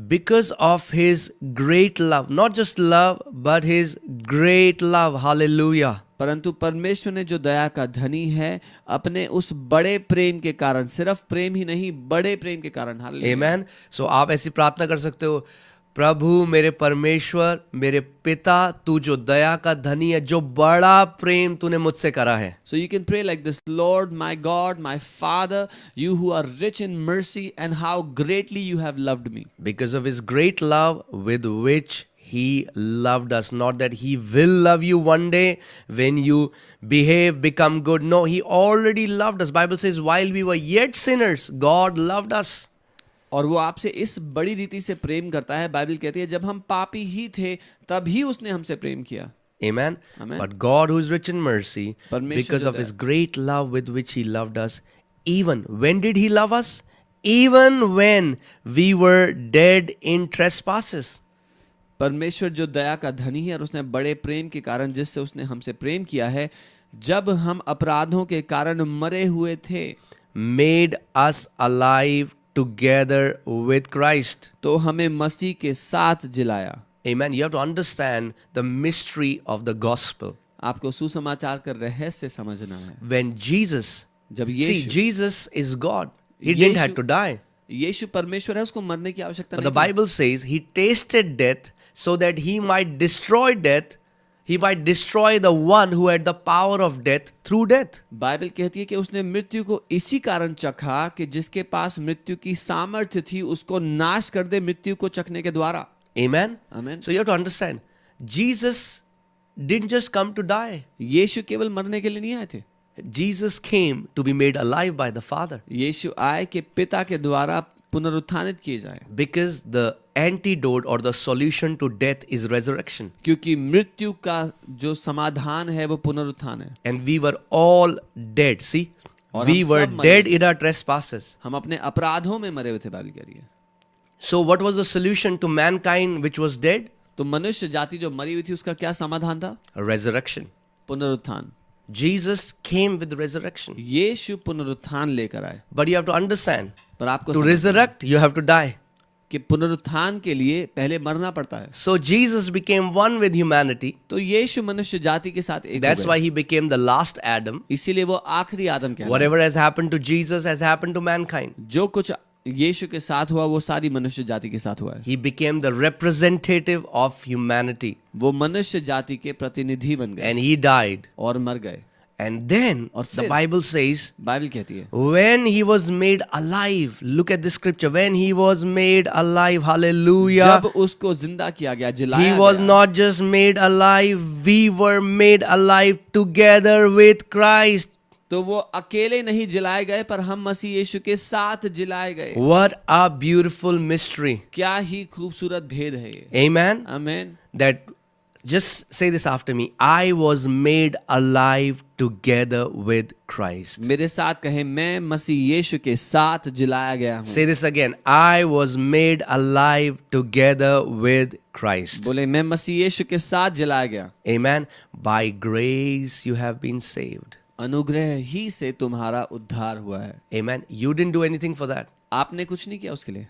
because of his great love, not just love, but his great love, hallelujah. परंतु परमेश्वर ने जो दया का धनी है, अपने उस बड़े प्रेम के कारण, सिर्फ प्रेम ही नहीं, बड़े प्रेम के कारण, हालेलुया. Amen. So आप ऐसी प्रार्थना कर सकते हो, प्रभु मेरे परमेश्वर, मेरे पिता, तू जो दया का धनी है, जो बड़ा प्रेम तूने मुझसे करा है. So you can pray like this, Lord, my God, my Father, you who are rich in mercy, and how greatly you have loved me. Because of his great love with which he loved us. Not that he will love you one day when you behave, become good. No, he already loved us. Bible says, while we were yet sinners, God loved us. और वो आपसे इस बड़ी रीति से प्रेम करता है. Bible कहती है, जब हम पापी ही थे तभी उसने हमसे प्रेम किया. Amen. Amen. But God, who is rich in mercy, परमेश्वर because जो of his great love with which he loved us, even when did he love us? Even when we were dead in trespasses. परमेश्वर जो दया का धनी है, और उसने बड़े प्रेम के कारण जिससे उसने हमसे प्रेम किया है, जब हम अपराधों के कारण मरे हुए थे, Made us alive together with Christ. तो हमें मसीह के साथ जिलाया. Amen. You have to understand the mystery of the gospel. आपको सुसमाचार का रहस्य समझना है. When Jesus, जब see, Yeshu, Jesus is God. He didn't have to die. यीशु परमेश्वर है, उसको मरने की आवश्यकता But the नहीं थी. Bible says he tasted death so that he might destroy death. He might destroy the one who had the power of death through death. Bible कहती है कि उसने मृत्यु को इसी कारण चखा कि जिसके पास मृत्यु की सामर्थ्य थी, उसको नाश कर दे मृत्यु को चखने के द्वारा. Amen. आमीन. So you have to understand, Jesus didn't just come to die. यीशु केवल मरने के लिए नहीं आए थे, Jesus came to be made alive by the Father, यीशु आए कि पिता के द्वारा पुनरुत्थानित किए जाए, because the antidote or the solution to death is resurrection. क्योंकि मृत्यु का जो समाधान है वो पुनरुत्थान है। And we were all dead. See, और we हम were सब मरे dead हुए in our trespasses. हम अपने अपराधों में मरे हुए थे, बाइबल कह रही है। So, what was the solution to mankind which was dead? तो मनुष्य जाति जो मरी हुई थी उसका क्या समाधान था? A resurrection. पुनरुत्थान। Jesus came with resurrection. यीशु पुनरुत्थान लेकर आए, But you have to understand, पर आपको to समझना है resurrect, you have to die. कि पुनरुत्थान के लिए पहले मरना पड़ता है। So, Jesus became one with humanity. तो यीशु मनुष्य जाति के साथ एक हो That's गए। why he became the last Adam. इसीलिए वो आखिरी आदम कहलाए। Whatever has happened to Jesus has happened to mankind. जो कुछ यीशु के साथ हुआ वो सारी मनुष्य जाति के साथ हुआ है। He became the representative of humanity. वो मनुष्य जाति के प्रतिनिधि बन गए And he died. और मर गए। And then और the फिर- Bible says, बाइबल कहती है when he was made alive, look at this scripture, when he was made alive, hallelujah. जब उसको जिंदा किया गया, He जिलाया was गया, not just made alive, we were made alive together with Christ. तो वो अकेले नहीं जिलाए गए पर हम मसीह यीशु के साथ जिलाए गए। What a beautiful mystery. क्या ही खूबसूरत भेद है ये। Amen. आमीन। That, just say this after me, I was made alive together with Christ. मेरे साथ कहे, मैं मसीह यीशु के साथ जिलाया गया हूँ। Say this again, I was made alive together with Christ. बोले, मैं मसीह यीशु के साथ जिलाया गया। Amen. By grace you have been saved. अनुग्रह ही से तुम्हारा उद्धार हुआ है। Amen. You didn't do anything for that. आपने कुछ नहीं किया उसके लिए,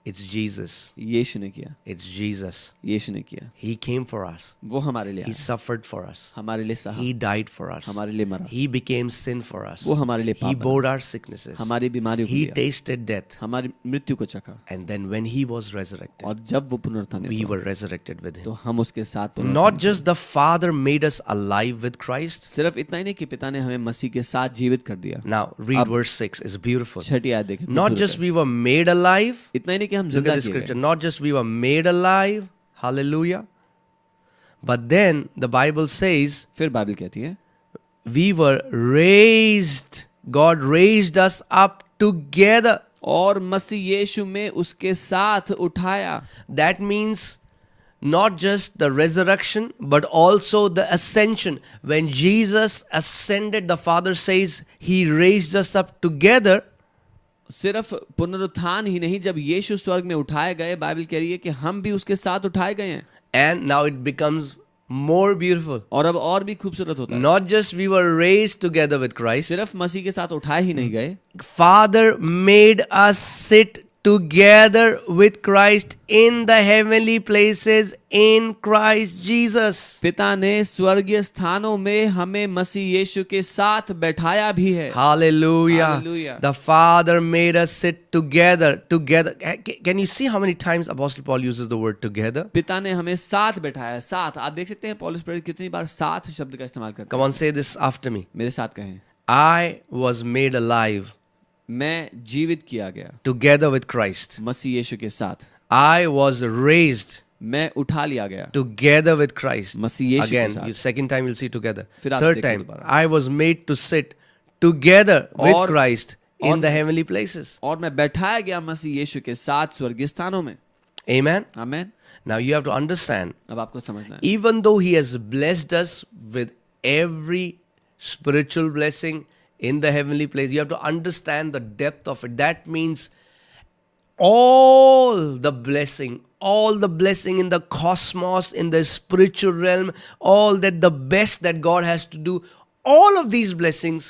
It's Jesus. यीशु ने किया। It's Jesus. यीशु ने किया, He came for us. वो हमारे लिए He आया, suffered for us. हमारे लिए सहा, He died for us. हमारे लिए मरा, He became sin for us. वो हमारे लिए He पाप बना, bore our sicknesses. हमारी बीमारियों को He लिया, tasted death. हमारी मृत्यु को चखा, And then when he was resurrected, और जब वो पुनरुत्थान we हुआ, were resurrected with तो him. हम उसके साथ Not पुनरुत्थान just the Father made us alive with Christ. सिर्फ इतना ही नहीं कि पिता ने हमें मसीह के साथ जीवित कर दिया। Now read verse 6. It's beautiful. छठी आयत देखें, Not खूबसूरत just है। we were made alive. इतना ही नहीं कि हम Look जिंदा at the किए scripture. गए, Not just we were made alive. Hallelujah. But then the Bible says फिर बाइबल कहती है we were raised. God raised us up together. और मसीह यीशु में उसके साथ उठाया। That means not just the resurrection, but also the ascension. When Jesus ascended, the Father says he raised us up together. सिर्फ पुनरुत्थान ही नहीं, जब यीशु स्वर्ग में उठाए गए, बाइबल कह रही है कि हम भी उसके साथ उठाए गए हैं। And now it becomes more beautiful. और अब और भी खूबसूरत होता है। Not just we were raised together with Christ, सिर्फ मसीह के साथ उठाए ही नहीं गए, Father made us sit together with Christ in the heavenly places in Christ Jesus. पिता ने स्वर्गीय स्थानों में हमें मसीह यीशु के साथ बैठाया भी है। Hallelujah. Hallelujah. The Father made us sit together. Can you see how many times Apostle Paul uses the word together? पिता ने हमें साथ बैठाया, साथ। आप देख सकते हैं पौलुस प्रेरित कितनी बार साथ शब्द का इस्तेमाल करते Come on, say this after me. मेरे साथ कहें, I was made alive मैं जीवित किया गया together with Christ. मसीह यीशु के साथ, I was raised मैं उठा लिया गया together with Christ. मसीह यीशु के Again, साथ। second time you'll see together. फिर आप Third देखोगे time, दोबारा। I was made to sit together with और- Christ in और- the heavenly places. और मैं बैठाया गया मसीह यीशु के साथ स्वर्गीय स्थानों में। Amen. आमीन। Now you have to understand, अब आपको समझना है, even though He has blessed us with every spiritual blessing in the heavenly place, you have to understand the depth of it. That means all the blessing in the cosmos, in the spiritual realm, all that the best that God has to do, all of these blessings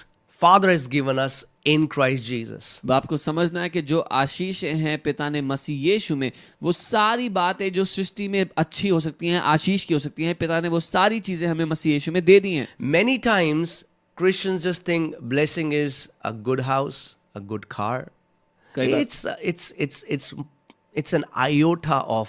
Father has given us in Christ Jesus. अब आपको समझना है कि जो आशीषें हैं पिता ने मसीह यीशु में, वो सारी बातें जो सृष्टि में अच्छी हो सकती हैं, आशीष की हो सकती हैं, पिता ने वो सारी चीजें हमें मसीह यीशु में दे दी हैं। Many times Christians just think blessing is a good house, a good car. कई बार- It's an iota of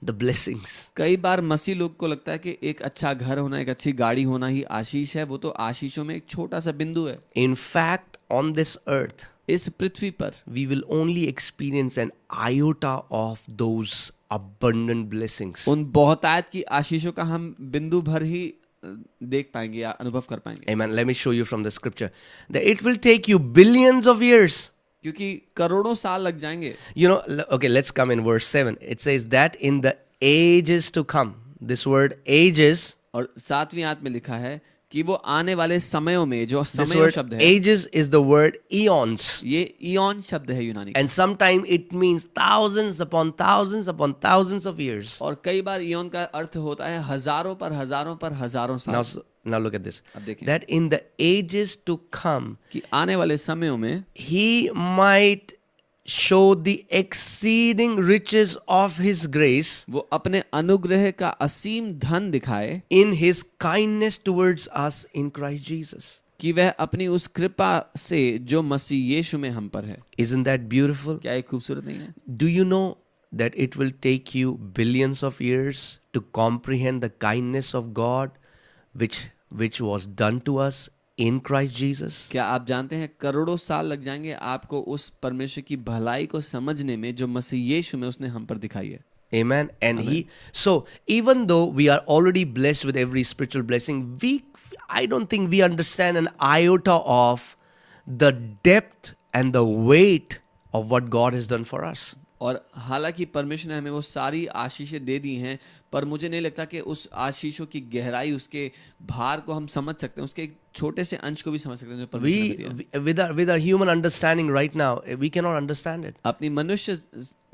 the blessings. कई बार मसीह लोग को लगता है कि एक अच्छा घर होना, एक अच्छी गाड़ी होना ही आशीष है। वो तो आशीषों में एक छोटा सा बिंदु है। In fact, on this earth, इस पृथ्वी पर we will only experience an iota of those abundant blessings. उन बहुतायत की आशीषों का हम बिंदु भर ही देख पाएंगे या अनुभव कर पाएंगे. Amen. Let me show you from the scripture that it will take you billions of years. क्योंकि करोड़ों साल लग जाएंगे. You know, okay, let's come in verse 7. It says that in the ages to come. This word ages, और 7वीं आयत में लिखा है कि वो आने वाले समयों में, जो this समय word शब्द है, ages is the word eons. ये इयॉन शब्द है यूनानी का. And sometimes it means thousands upon thousands upon thousands of years. और कई बार इयॉन का अर्थ होता है हजारों पर हजारों पर हजारों Now, साल. now look at this. अब देखें That in the ages to come, कि आने वाले समयों में he might show the exceeding riches of his grace वो अपने अनुग्रह का असीम धन दिखाए in his kindness towards us in Christ Jesus. कि वह अपनी उस कृपा से जो मसीह यीशु में हम पर है. Isn't that beautiful? क्या ये खूबसूरत नहीं है? Do you know that it will take you billions of years to comprehend the kindness of God which was done to us in Christ Jesus? क्या आप जानते हैं करोड़ों साल लग जाएंगे आपको उस परमेश्वर की भलाई को समझने में जो मसीह यीशु में उसने हम पर दिखाई है. Amen. And so even though we are already blessed with every spiritual blessing, I don't think we understand an iota of the depth and the weight of what God has done for us. और हालांकि परमेश्वर ने हमें वो सारी आशीषें दे दी हैं, पर मुझे नहीं लगता कि उस आशीषों की गहराई, उसके भार को हम समझ सकते हैं, उसके एक छोटे से अंश को भी समझ सकते हैं जो परमेश्वर ने दिया. With our human understanding right now, we cannot understand it. अपनी मनुष्य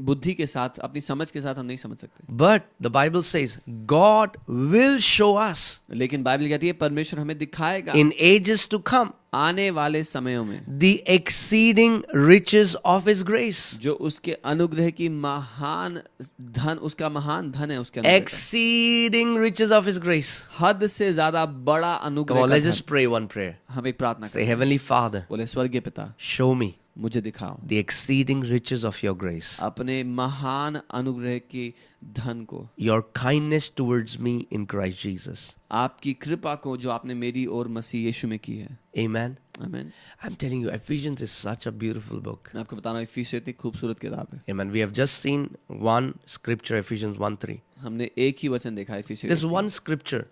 बुद्धि के साथ, अपनी समझ के साथ हम नहीं समझ सकते. But the Bible says God will show us लेकिन बाइबल कहती है परमेश्वर हमें दिखाएगा in ages to come आने वाले समयों में the exceeding riches of his grace. जो उसके अनुग्रह की महान धन, उसका महान धन है उसके अनुग्रह का. Exceeding riches of his grace. हद से ज्यादा बड़ा Come अनुग्रह on, का let's धन. just pray one prayer. हम एक प्रार्थना Say, करें. Heavenly Father, बोले स्वर्गीय पिता, show me मुझे दिखाओ the exceeding riches of your grace, अपने महान अनुग्रह के धन को, your kindness towards me in Christ Jesus. आपकी कृपा को जो आपने मेरी और मसीह यीशु में की है. Amen. आमीन. I'm telling you, Ephesians is such a beautiful book. मैं आपको बता रहा हूँ इफिसियों इतनी खूबसूरत किताब है. Amen. We have just seen one scripture, Ephesians 1:3. हमने एक ही वचन देखा है इफिसियों. This one scripture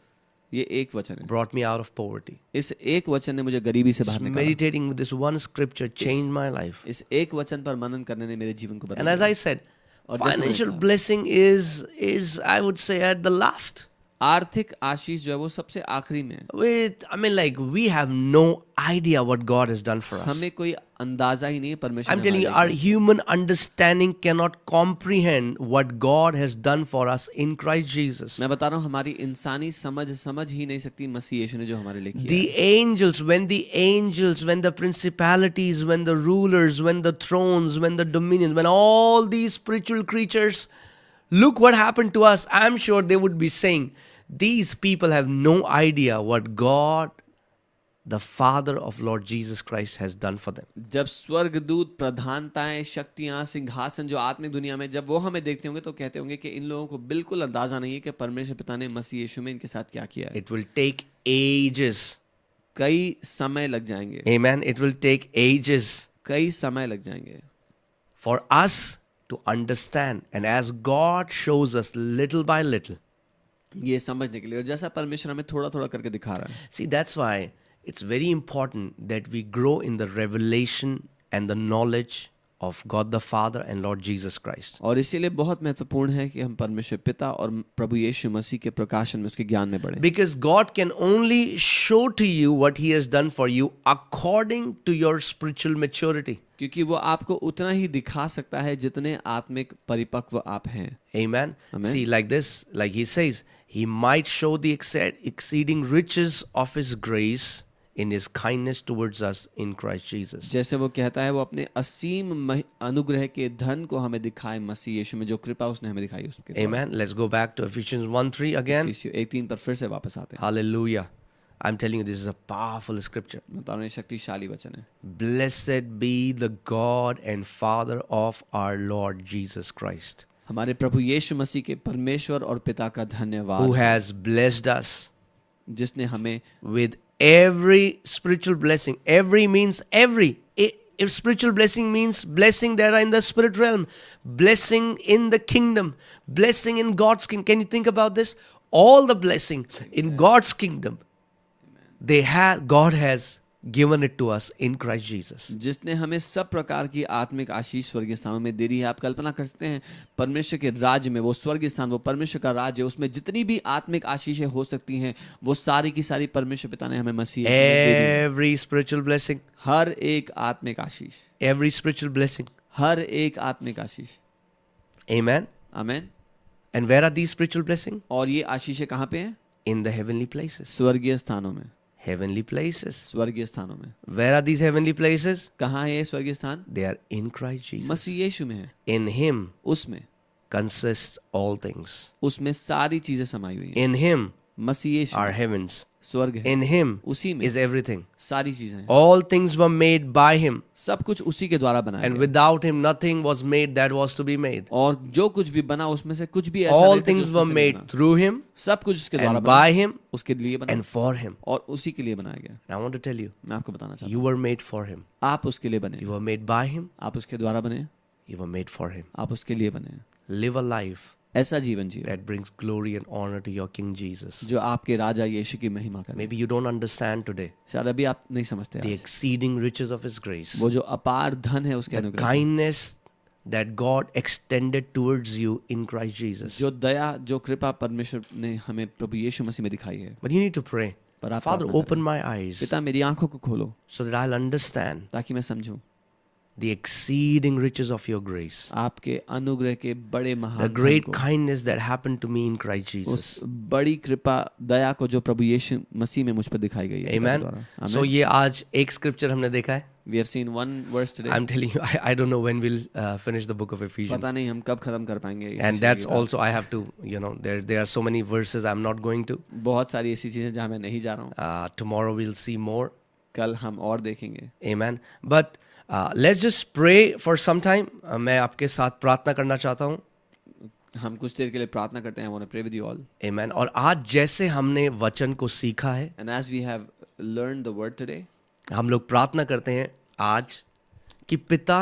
ये एक वचन है. brought me out of poverty. इस एक वचन ने मुझे गरीबी से बाहर निकाला. Meditating with this one scripture changed my life. इस एक वचन पर मनन करने ने मेरे जीवन को And बदला as दिया. I said, और जैसे मैंने financial कहा, blessing is I would say at the last. आर्थिक आशीष जो है वो सबसे आखिरी में है. We have no idea what God has done for us. हमें कोई अंदाजा ही नहीं है परमेश्वर I'm ने telling you, हमारे our लिए human understanding cannot comprehend what God has done for us in Christ Jesus. किया. मैं बता रहा हूँ हमारी इंसानी समझ ही नहीं सकती मसीह यीशु ने जो हमारे लिए किया. The angels, when the principalities, when the rulers, when the thrones, when the dominions, when all these spiritual creatures, look what happened to us, I'm sure they would be saying, these people have no idea what God, the Father of Lord Jesus Christ, has done for them. जब स्वर्गदूत, प्रधानताएं, शक्तियां, सिंहासन जो आत्मिक दुनिया में जब वो हमें देखते होंगे तो कहते होंगे कि इन लोगों को बिल्कुल अंदाजा नहीं है कि परमेश्वर पिता ने मसीह यीशु में इनके साथ क्या किया है. It will take ages. कई समय लग जाएंगे. Amen. It will take ages कई समय लग जाएंगे for us to understand. And as God shows us little by little, ये समझने के लिए. और जैसा परमेश्वर हमें थोड़ा थोड़ा करके दिखा रहा है. see, that's why it's very important that we grow in the revelation and the knowledge of God the Father and Lord Jesus Christ. और इसीलिए बहुत महत्वपूर्ण है कि हम परमेश्वर पिता और प्रभु यीशु मसीह के प्रकाशन में, उसके ज्ञान में बढ़ें. Because God can only show to you what He has done for you according to your spiritual maturity. क्योंकि वो आपको उतना ही दिखा सकता है जितने आत्मिक परिपक्व आप हैं. Amen. Amen. See, like this, like He says, He might show the exceeding riches of His grace in His kindness towards us in Christ Jesus. जैसे वो कहता है वो अपने असीम अनुग्रह के धन को हमें दिखाए मसीह यीशु में, जो कृपा उसने हमें दिखाई उसके द्वारा. Amen. Let's go back to Ephesians 1:3 again. इफिसियों 1:3 पर फिर से वापस आते हैं. Hallelujah. I'm telling you, this is a powerful scripture. मैं बता रहा हूँ ये शक्तिशाली वचन है. Blessed be the God and Father of our Lord Jesus Christ, हमारे प्रभु यीशु मसीह के परमेश्वर और पिता का who धन्यवाद, has blessed us जिसने हमें with every spiritual blessing. Every means every. If spiritual blessing means blessing that are in the spirit realm, blessing in the kingdom, blessing in God's kingdom. Can you think about this? All the blessing in God's kingdom, God has given it to us in Christ Jesus. जिसने हमें सब प्रकार की आत्मिक आशीष स्वर्गीय स्थानों में दे दी है। आप कल्पना कर सकते हैं परमेश्वर के राज्य में, वो स्वर्गीय स्थान, वो परमेश्वर का राज्य, उसमें जितनी भी आत्मिक आशीषें हो सकती हैं वो सारी की सारी परमेश्वर पिता ने हमें मसीह यीशु में दे दी है। Every spiritual blessing, हर एक आत्मिक आशीष, every spiritual blessing. हर एक आत्मिक आशीष। Amen. आमीन। And where are these spiritual blessings? और ये आशीषें कहाँ पे हैं? In the heavenly places. स्वर्गीय स्थानों में। Heavenly places. स्वर्गीय स्थानों में। Where are these heavenly places? कहाँ है ये स्वर्गीय स्थान? They are in Christ Jesus. मसीह यीशु में है। In Him उसमें consists all things. उसमें सारी चीजें समाई हुई हैं। In Him Masih Yeshu are में heavens. स्वर्ग है। In Him उसी में is everything. सारी चीजें हैं। All things were made by Him. सब कुछ उसी के द्वारा बनाया And गया। without Him, nothing was made that was to be made. और जो कुछ भी बना उसमें से कुछ भी ऐसा All नहीं था जो things उसमें were से made बना। through Him सब कुछ उसके द्वारा and बना, by Him उसके लिए बना and for Him. और उसी के लिए बनाया गया। And I want to tell you, मैं आपको बताना चाहता you were made for Him. हूँ, आप उसके लिए बने, You were made by Him. आप उसके द्वारा बने, You were made for Him. आप उसके लिए बने। Live a life ऐसा जीवन जियो that brings glory and honor to your King Jesus. जो आपके राजा यीशु की महिमा करे। Maybe you don't understand today शायद अभी आप नहीं समझते the आज। exceeding riches of His grace, वो जो अपार धन है उसके the अनुग्रह, kindness that God extended towards you in Christ Jesus. जो दया, जो कृपा परमेश्वर ने हमें प्रभु यीशु मसीह में दिखाई है। But you need to pray. पर आप Father, प्रार्थना open करें। my eyes पिता मेरी आंखों को खोलो so that I'll understand ताकि मैं समझूं the exceeding riches of your grace, आपके अनुग्रह के बड़े the महान धन great को, kindness that happened to me in Christ Jesus. उस बड़ी कृपा दया को जो प्रभु यीशु मसीह में मुझ पर दिखाई गई है पिता के Amen. द्वारा। So आमीन। ये आज एक scripture हमने देखा है. We have seen one verse today। I'm telling you, I don't know when we'll finish the book of Ephesians. पता नहीं हम कब खत्म कर पाएंगे। And इफिसियों that's की किताब। also I have to, there are so many verses I'm not going to. बहुत सारी ऐसी चीजें जहाँ मैं नहीं जा रहा हूँ। Tomorrow we'll see more. कल हम और देखेंगे। Amen. But let's just pray for some time. मैं आपके साथ प्रार्थना करना चाहता हूँ. हम कुछ देर के लिए प्रार्थना करते हैं। I want to pray with you all। Amen. और आज जैसे हमने वचन को सीखा है, And as we have learned the word today, हम लोग प्रार्थना करते हैं आज कि पिता,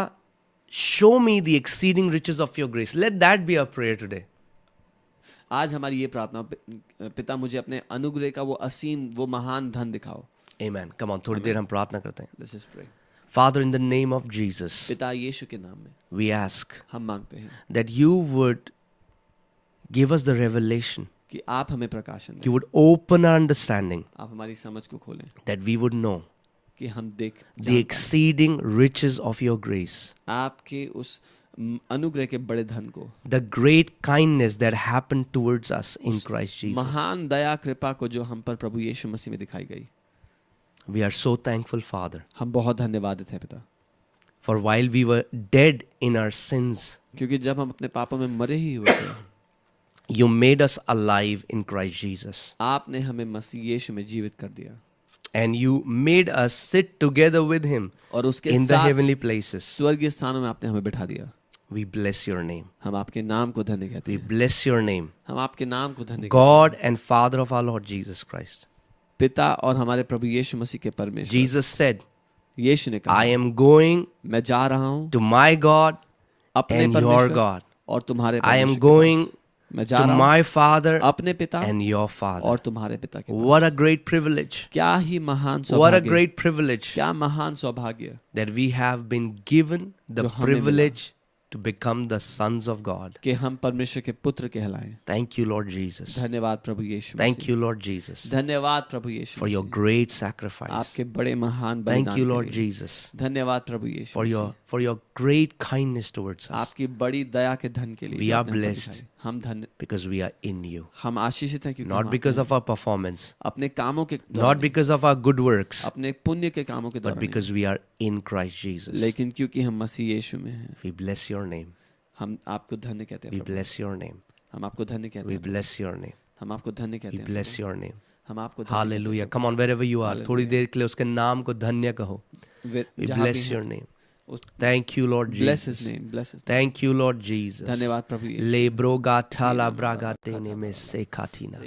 show me the exceeding riches of your grace. Let that be our prayer today. आज हमारी ये प्रार्थना, पिता मुझे अपने अनुग्रह का वो असीम, वो महान धन दिखाओ। Amen. Come on, थोड़ी देर हम प्रार्थना करते हैं. Let's just pray। Father, in the name of Jesus, पिता यीशु के नाम में we ask हम मांगते हैं that you would give us the revelation, कि आप हमें प्रकाशन दें, you would open our understanding, आप हमारी समझ को खोलें that we would know कि हम देख the जान पाएं exceeding riches of your grace, आपके उस अनुग्रह के बड़े धन को, the great kindness that happened towards us in Christ Jesus. महान दया कृपा को जो हम पर प्रभु यीशु मसीह में दिखाई गई। We are so thankful, Father, हम बहुत धन्यवादित हैं पिता, for while we were dead in our sins, क्योंकि जब हम अपने पापों में मरे ही हुए थे, you made us alive in Christ Jesus. आपने हमें मसीह यीशु में जीवित कर दिया And you made us sit together with him और उसके in the साथ heavenly places. स्वर्गीय स्थानों में आपने हमें बिठा दिया। We bless your name. हम आपके नाम को धन्य कहते We हैं। bless your name. हम आपके नाम को धन्य कहते God and Father of our Lord Jesus Christ. हैं। पिता और हमारे प्रभु यीशु मसीह के परमेश्वर, Jesus said, यीशु ने कहा, I am going मैं जा रहा हूँ to my God अपने and your परमेश्वर God. और तुम्हारे I am परमेश्वर के going पास। मैं जा to रहा हूँ my Father अपने पिता and your Father. और तुम्हारे पिता के पास। What a great privilege. क्या ही महान What a सौभाग्य, great privilege क्या महान सौभाग्य that we have been given the जो हमें मिला। privilege to become the sons of God. कि हम परमेश्वर के पुत्र कहलाएं। Thank you, Lord Jesus. धन्यवाद प्रभु यीशु Thank Masih. you, Lord Jesus, धन्यवाद प्रभु यीशु for your Masih. great sacrifice. आपके बड़े महान Thank बलिदान you, के Lord लिए। Jesus, धन्यवाद प्रभु यीशु for Masih. your great kindness towards us, आपकी बड़ी दया के धन के लिए We जो are आपने हम पर blessed. दिखाई। हम धन्य, because we are in you. हम आशीषित हैं क्योंकि Not हम because आपके of our performance, हैं। अपने कामों के द्वारा not नहीं, because of our good works, अपने पुण्य के कामों के but द्वारा नहीं, because we are in Christ Jesus. लेकिन क्योंकि हम मसीह यीशु में हैं। We bless your name. हम आपको धन्य कहते We हैं प्रभु। bless your name. हम आपको धन्य कहते We हैं। bless your name. हम आपको धन्य कहते We हैं bless प्रभु। your name. हम आपको धन्य कहते हैं Hallelujah. Come on, wherever you are. थोड़ी देर के लिए उसके नाम को धन्य कहो. प्रभु। We जहाँ भी bless हैं, your name. उस- Thank you, Lord bless his Jesus. name, bless his name। Thank you, Lord Jesus. धन्यवाद प्रभु यीशु। Le broga tala braga dene में से खातीना.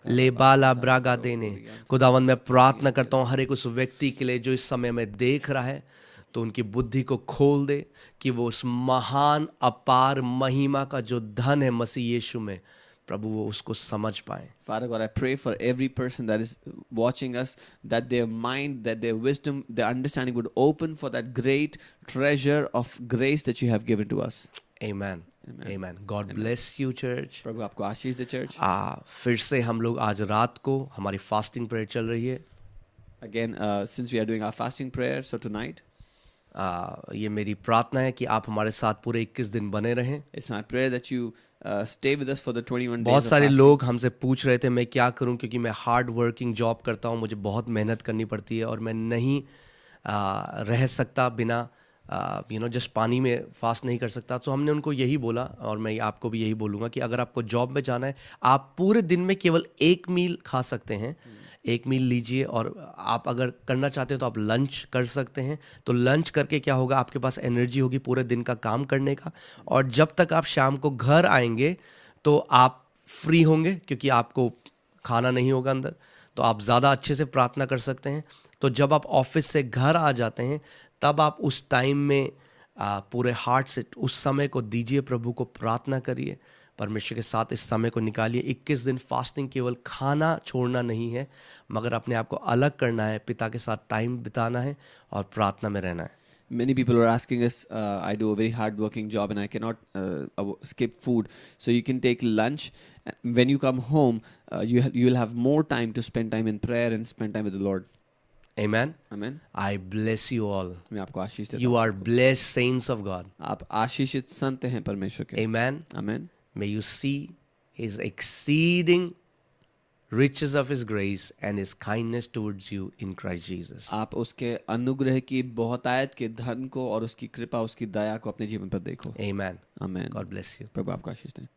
ले बाला ब्रागा देने। खुदावन मैं प्रार्थना करता हूँ हर एक उस व्यक्ति के लिए जो इस समय में देख रहा है, तो उनकी बुद्धि को खोल दे कि वो उस महान अपार महिमा का जो धन है मसीह यीशु में, प्रभु वो उसको समझ पाए. Father God, I pray for every person that is watching us, that their mind, that their wisdom, their understanding would open for that great treasure of grace that you have given to us. Amen. Amen. Amen. God bless you, church. प्रभु आपको आशीष दे church. फिर से हम लोग आज रात को हमारी fasting prayer चल रही है. Again, since we are doing our fasting prayer, so tonight, ये मेरी प्रार्थना है कि आप हमारे साथ पूरे 21 दिन बने रहें. it's my prayer that you stay with us for the 21 बहुत days of सारे fasting. लोग हमसे पूछ रहे थे मैं क्या करूं, क्योंकि मैं हार्ड वर्किंग जॉब करता हूं, मुझे बहुत मेहनत करनी पड़ती है और मैं नहीं रह सकता बिना जस्ट पानी में फास्ट नहीं कर सकता. तो हमने उनको यही बोला और मैं आपको भी यही बोलूँगा कि अगर आपको जॉब में जाना है, आप पूरे दिन में केवल 1 मील खा सकते हैं. 1 मील लीजिए और आप अगर करना चाहते हैं तो आप लंच कर सकते हैं. तो लंच करके क्या होगा, आपके पास एनर्जी होगी पूरे दिन का काम करने का, और जब तक आप शाम को घर आएंगे तो आप फ्री होंगे क्योंकि आपको खाना नहीं होगा अंदर, तो आप ज़्यादा अच्छे से प्रार्थना कर सकते हैं. तो जब आप ऑफिस से घर आ जाते हैं तब आप उस टाइम में पूरे हार्ट से उस समय को दीजिए, प्रभु को प्रार्थना करिए, परमेश्वर के साथ इस समय को निकालिए. 21 दिन फास्टिंग केवल खाना छोड़ना नहीं है, मगर अपने आप को अलग करना है, पिता के साथ टाइम बिताना है और प्रार्थना में रहना है. Many people are asking us, I do a very hard working job and I cannot skip food. So you can take lunch. When you come home, you will have more time to spend time in prayer and spend time with the Lord. Amen. Amen. I bless you all. मैं आपको आशीष देता You हूँ. are blessed saints of God. आप आशीषित संत हैं परमेश्वर के. Amen. Amen. May you see his exceeding riches of his grace and his kindness towards you in Christ Jesus. आप उसके अनुग्रह की बहुतायत के धन को और उसकी कृपा, उसकी दया को अपने जीवन पर देखो. Amen. Amen. God bless you. प्रभु आपको आशीष दें.